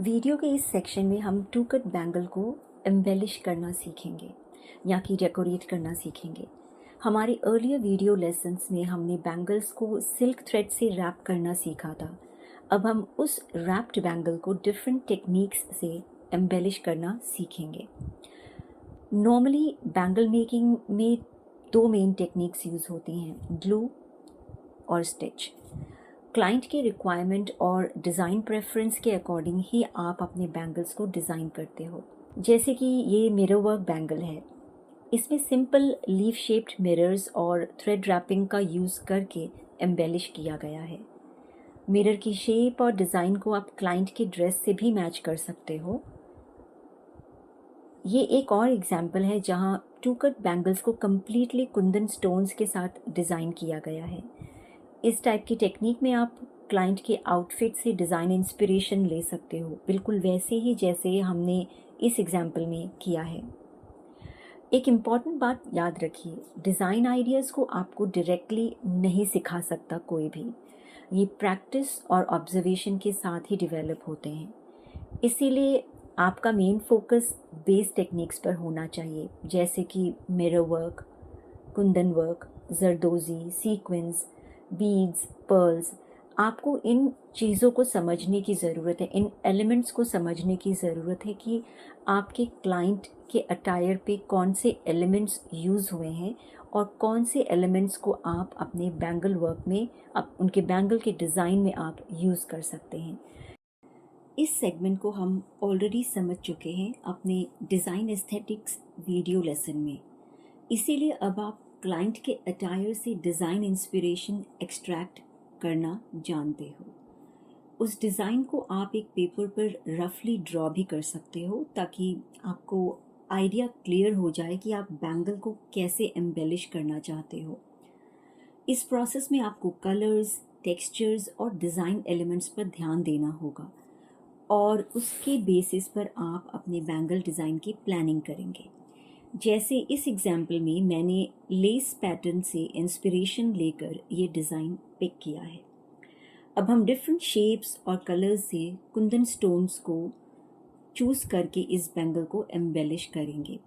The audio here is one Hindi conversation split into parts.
वीडियो के इस सेक्शन में हम टू कट बैंगल को एम्बेलिश करना सीखेंगे या कि डेकोरेट करना सीखेंगे। हमारे अर्लियर वीडियो लेसन्स में हमने बैंगल्स को सिल्क थ्रेड से रैप करना सीखा था। अब हम उस रैप्ड बैंगल को डिफरेंट टेक्निक्स से एम्बेलिश करना सीखेंगे। नॉर्मली बैंगल मेकिंग में दो मेन टेक्निक्स यूज़ होती हैं, ग्लू और स्टिच। क्लाइंट के रिक्वायरमेंट और डिज़ाइन प्रेफरेंस के अकॉर्डिंग ही आप अपने बैंगल्स को डिज़ाइन करते हो। जैसे कि ये मिरर वर्क बैंगल है, इसमें सिंपल लीफ शेप्ड मिरर्स और थ्रेड रैपिंग का यूज़ करके एम्बेलिश किया गया है। मिरर की शेप और डिज़ाइन को आप क्लाइंट के ड्रेस से भी मैच कर सकते हो। ये एक और एग्जाम्पल है जहाँ टू कट बैंगल्स को कम्प्लीटली कुंदन स्टोन्स के साथ डिज़ाइन किया गया है। इस टाइप की टेक्निक में आप क्लाइंट के आउटफिट से डिज़ाइन इंस्पिरेशन ले सकते हो, बिल्कुल वैसे ही जैसे हमने इस एग्जाम्पल में किया है। एक इम्पॉर्टेंट बात याद रखिए, डिज़ाइन आइडियाज़ को आपको डायरेक्टली नहीं सिखा सकता कोई भी। ये प्रैक्टिस और ऑब्जर्वेशन के साथ ही डेवलप होते हैं। इसीलिए आपका मेन फोकस बेस टेक्निक्स पर होना चाहिए, जैसे कि मिरर वर्क, कुंदन वर्क, जरदोजी, सीक्वेंस, बीड्स, पर्ल्स। आपको इन चीज़ों को समझने की ज़रूरत है, इन एलिमेंट्स को समझने की ज़रूरत है कि आपके क्लाइंट के अटायर पे कौन से एलिमेंट्स यूज़ हुए हैं और कौन से एलिमेंट्स को आप अपने बैंगल वर्क में, उनके बैंगल के डिज़ाइन में आप यूज़ कर सकते हैं। इस सेगमेंट को हम ऑलरेडी समझ चुके हैं अपने डिज़ाइन एस्थेटिक्स वीडियो लेसन में। इसीलिए अब आप क्लाइंट के अटायर से डिज़ाइन इंस्पिरेशन एक्सट्रैक्ट करना जानते हो। उस डिज़ाइन को आप एक पेपर पर रफली ड्रॉ भी कर सकते हो, ताकि आपको आइडिया क्लियर हो जाए कि आप बैंगल को कैसे एम्बेलिश करना चाहते हो। इस प्रोसेस में आपको कलर्स, टेक्सचर्स और डिज़ाइन एलिमेंट्स पर ध्यान देना होगा और उसके बेसिस पर आप अपने बैंगल डिज़ाइन की प्लानिंग करेंगे। जैसे इस एग्जाम्पल में मैंने लेस पैटर्न से इंस्पिरेशन लेकर ये डिज़ाइन पिक किया है। अब हम डिफरेंट शेप्स और कलर्स से कुंदन स्टोन्स को चूज़ करके इस बैंगल को एम्बेलिश करेंगे।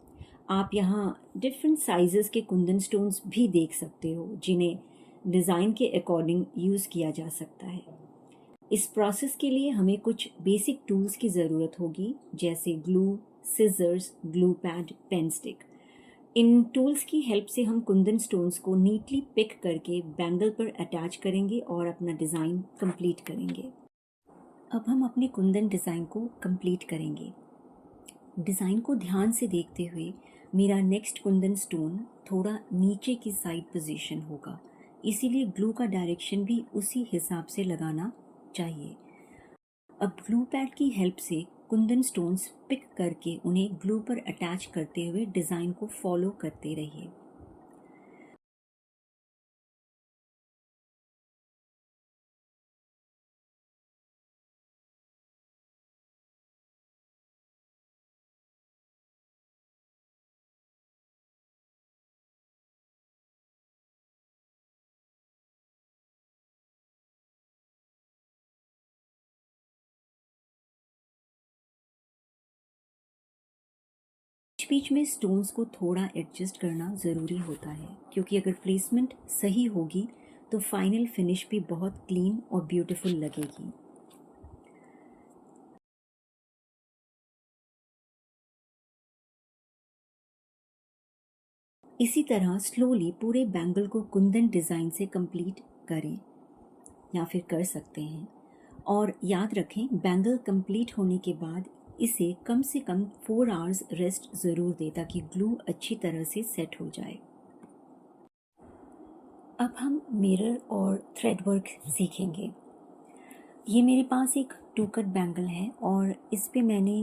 आप यहाँ डिफरेंट साइजेस के कुंदन स्टोन्स भी देख सकते हो, जिन्हें डिज़ाइन के अकॉर्डिंग यूज़ किया जा सकता है। इस प्रोसेस के लिए हमें कुछ बेसिक टूल्स की ज़रूरत होगी, जैसे glue, scissors, glue pad, pen stick. इन टूल्स की हेल्प से हम कुंदन स्टोन्स को नीटली पिक करके बैंगल पर अटैच करेंगे और अपना डिज़ाइन कंप्लीट करेंगे। अब हम अपने कुंदन डिज़ाइन को कंप्लीट करेंगे। डिज़ाइन को ध्यान से देखते हुए मेरा नेक्स्ट कुंदन स्टोन थोड़ा नीचे की साइड पोजीशन होगा, इसीलिए ग्लू का डायरेक्शन भी उसी हिसाब से लगाना चाहिए। अब ग्लू पैड की हेल्प से कुंदन स्टोन्स पिक करके उन्हें ग्लू पर अटैच करते हुए डिज़ाइन को फॉलो करते रहिए। बीच बीच में स्टोन्स को थोड़ा एडजस्ट करना ज़रूरी होता है, क्योंकि अगर प्लेसमेंट सही होगी तो फाइनल फिनिश भी बहुत क्लीन और ब्यूटीफुल लगेगी। इसी तरह स्लोली पूरे बैंगल को कुंदन डिज़ाइन से कंप्लीट करें या फिर कर सकते हैं। और याद रखें, बैंगल कंप्लीट होने के बाद इसे कम से कम 4 आवर्स रेस्ट ज़रूर दें, ताकि ग्लू अच्छी तरह से सेट हो जाए। अब हम मिरर और थ्रेड वर्क सीखेंगे। ये मेरे पास एक टू कट बैंगल है और इस पे मैंने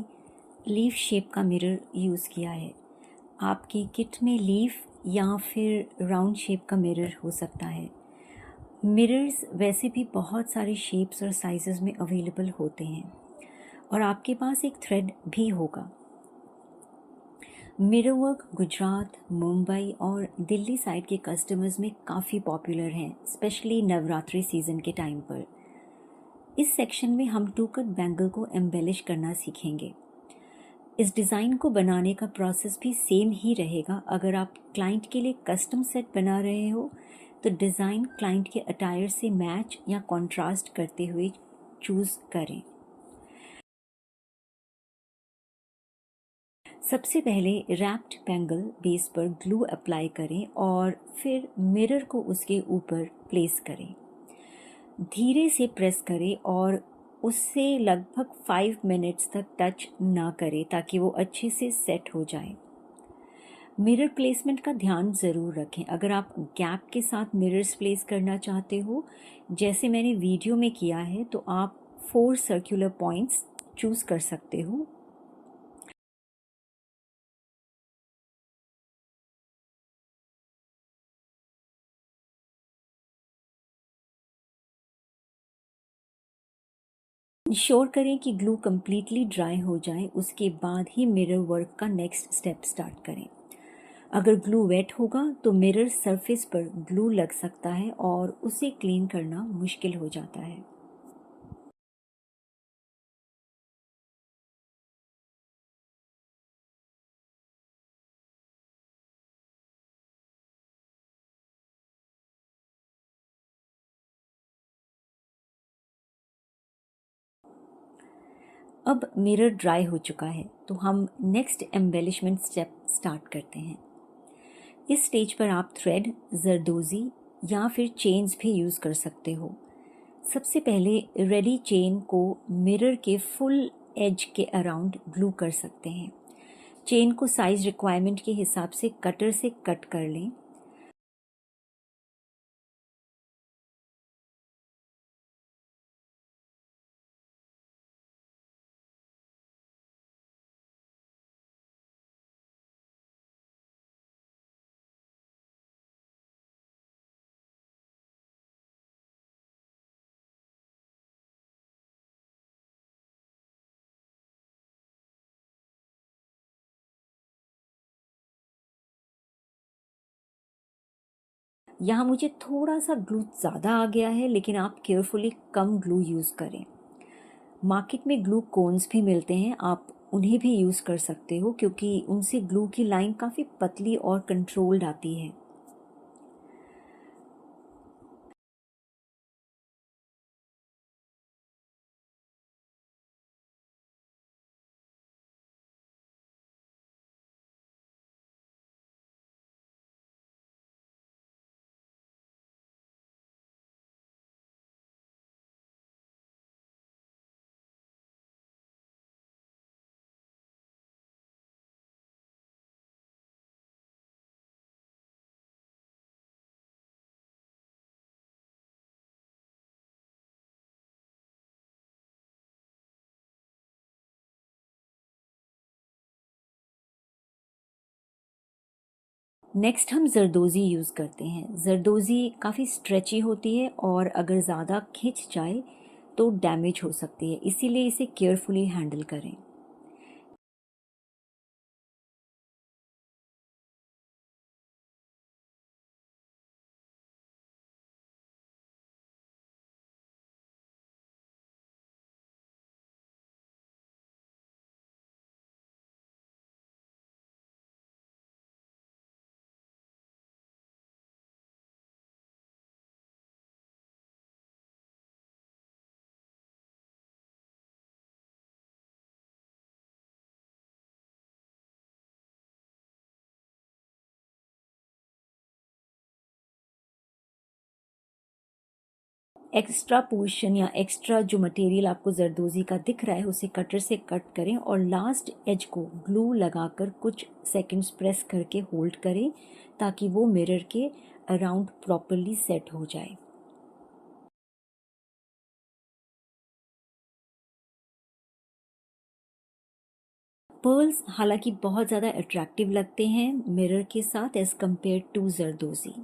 लीफ शेप का मिरर यूज़ किया है। आपकी किट में लीफ या फिर राउंड शेप का मिरर हो सकता है। मिरर्स वैसे भी बहुत सारे शेप्स और साइज़ेस में अवेलेबल होते हैं और आपके पास एक थ्रेड भी होगा। मिरर वर्क गुजरात, मुंबई और दिल्ली साइड के कस्टमर्स में काफ़ी पॉपुलर हैं, स्पेशली नवरात्रि सीज़न के टाइम पर। इस सेक्शन में हम टू कट बैंगल को एम्बेलिश करना सीखेंगे। इस डिज़ाइन को बनाने का प्रोसेस भी सेम ही रहेगा। अगर आप क्लाइंट के लिए कस्टम सेट बना रहे हो तो डिज़ाइन क्लाइंट के अटायर से मैच या कॉन्ट्रास्ट करते हुए चूज़ करें। सबसे पहले रैप्ड बैंगल बेस पर ग्लू अप्लाई करें और फिर मिरर को उसके ऊपर प्लेस करें। धीरे से प्रेस करें और उससे लगभग 5 मिनट्स तक टच ना करें ताकि वो अच्छे से सेट हो जाए। मिरर प्लेसमेंट का ध्यान ज़रूर रखें। अगर आप गैप के साथ मिरर्स प्लेस करना चाहते हो, जैसे मैंने वीडियो में किया है, तो आप 4 सर्कुलर पॉइंट्स चूज़ कर सकते हो। इंश्योर करें कि ग्लू कम्प्लीटली ड्राई हो जाए, उसके बाद ही मिरर वर्क का नेक्स्ट स्टेप स्टार्ट करें। अगर ग्लू वेट होगा तो मिरर सरफेस पर ग्लू लग सकता है और उसे क्लीन करना मुश्किल हो जाता है। अब मिरर ड्राई हो चुका है तो हम नेक्स्ट एम्बेलिशमेंट स्टेप स्टार्ट करते हैं। इस स्टेज पर आप थ्रेड, जरदोजी या फिर चेन्स भी यूज़ कर सकते हो। सबसे पहले रेडी चेन को मिरर के फुल एज के अराउंड ग्लू कर सकते हैं। चेन को साइज रिक्वायरमेंट के हिसाब से कटर से कट कर लें। यहाँ मुझे थोड़ा सा ग्लू ज़्यादा आ गया है, लेकिन आप केयरफुली कम ग्लू यूज़ करें। मार्केट में ग्लू कोन्स भी मिलते हैं, आप उन्हें भी यूज़ कर सकते हो क्योंकि उनसे ग्लू की लाइन काफ़ी पतली और कंट्रोल्ड आती है। नेक्स्ट हम जरदोज़ी यूज़ करते हैं। जरदोज़ी काफ़ी स्ट्रेची होती है और अगर ज़्यादा खिंच जाए तो डैमेज हो सकती है, इसीलिए इसे केयरफुली हैंडल करें। एक्स्ट्रा पोर्शन या एक्स्ट्रा जो मटेरियल आपको जरदोज़ी का दिख रहा है उसे कटर से कट करें और लास्ट एज को ग्लू लगाकर कुछ सेकंड्स प्रेस करके होल्ड करें ताकि वो मिरर के अराउंड प्रॉपरली सेट हो जाए। पर्ल्स हालांकि बहुत ज़्यादा अट्रैक्टिव लगते हैं मिरर के साथ as compare to zardozi.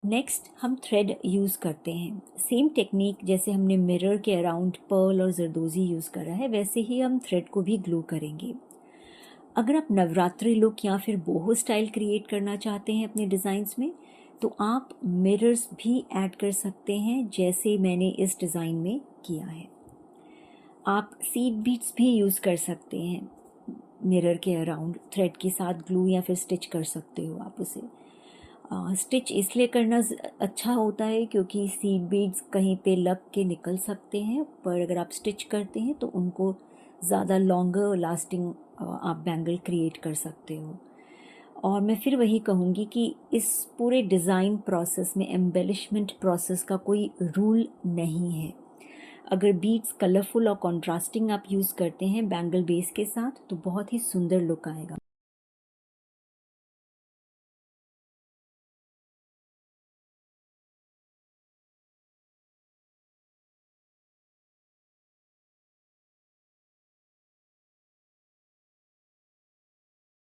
Next हम थ्रेड यूज़ करते हैं। सेम टेक्निक जैसे हमने मिरर के अराउंड पर्ल और जरदोज़ी यूज़ करा है, वैसे ही हम थ्रेड को भी ग्लू करेंगे। अगर आप नवरात्रि लुक या फिर बोहो स्टाइल क्रिएट करना चाहते हैं अपने डिज़ाइंस में, तो आप मिरर्स भी ऐड कर सकते हैं, जैसे मैंने इस डिज़ाइन में किया है। आप सीड बीड्स भी यूज़ कर सकते हैं मिरर के अराउंड, थ्रेड के साथ ग्लू या फिर स्टिच कर सकते हो आप उसे। स्टिच इसलिए करना अच्छा होता है क्योंकि सीड बीड्स कहीं पे लग के निकल सकते हैं, पर अगर आप स्टिच करते हैं तो उनको ज़्यादा लॉन्गर लास्टिंग आप बैंगल क्रिएट कर सकते हो। और मैं फिर वही कहूँगी कि इस पूरे डिज़ाइन प्रोसेस में एम्बेलिशमेंट प्रोसेस का कोई रूल नहीं है। अगर बीड्स कलरफुल और कॉन्ट्रास्टिंग आप यूज़ करते हैं बैंगल बेस के साथ, तो बहुत ही सुंदर लुक आएगा।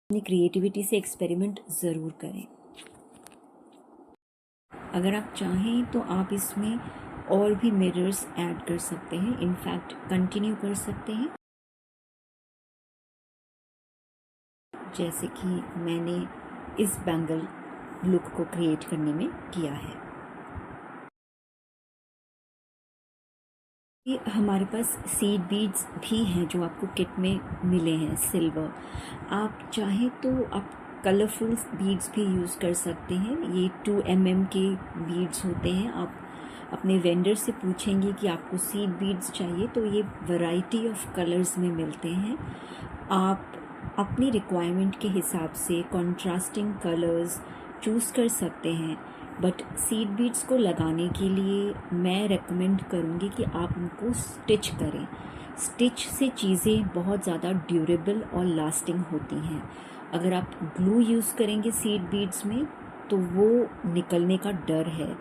अपनी क्रिएटिविटी से एक्सपेरिमेंट ज़रूर करें। अगर आप चाहें तो आप इसमें और भी मिरर्स ऐड कर सकते हैं, इनफैक्ट कंटिन्यू कर सकते हैं, जैसे कि मैंने इस बैंगल लुक को क्रिएट करने में किया है। ये हमारे पास सीड बीड्स भी हैं जो आपको किट में मिले हैं सिल्वर। आप चाहें तो आप कलरफुल बीड्स भी यूज़ कर सकते हैं। ये 2 mm के बीड्स होते हैं। आप अपने वेंडर से पूछेंगे कि आपको सीड बीड्स चाहिए, तो ये वैरायटी ऑफ कलर्स में मिलते हैं। आप अपनी रिक्वायरमेंट के हिसाब से कॉन्ट्रास्टिंग कलर्स चूज़ कर सकते हैं, बट सीड बीड्स को लगाने के लिए मैं रेकमेंड करूँगी कि आप उनको स्टिच करें। स्टिच से चीज़ें बहुत ज़्यादा ड्यूरेबल और लास्टिंग होती हैं। अगर आप ग्लू यूज़ करेंगे सीड बीड्स में, तो वो निकलने का डर है।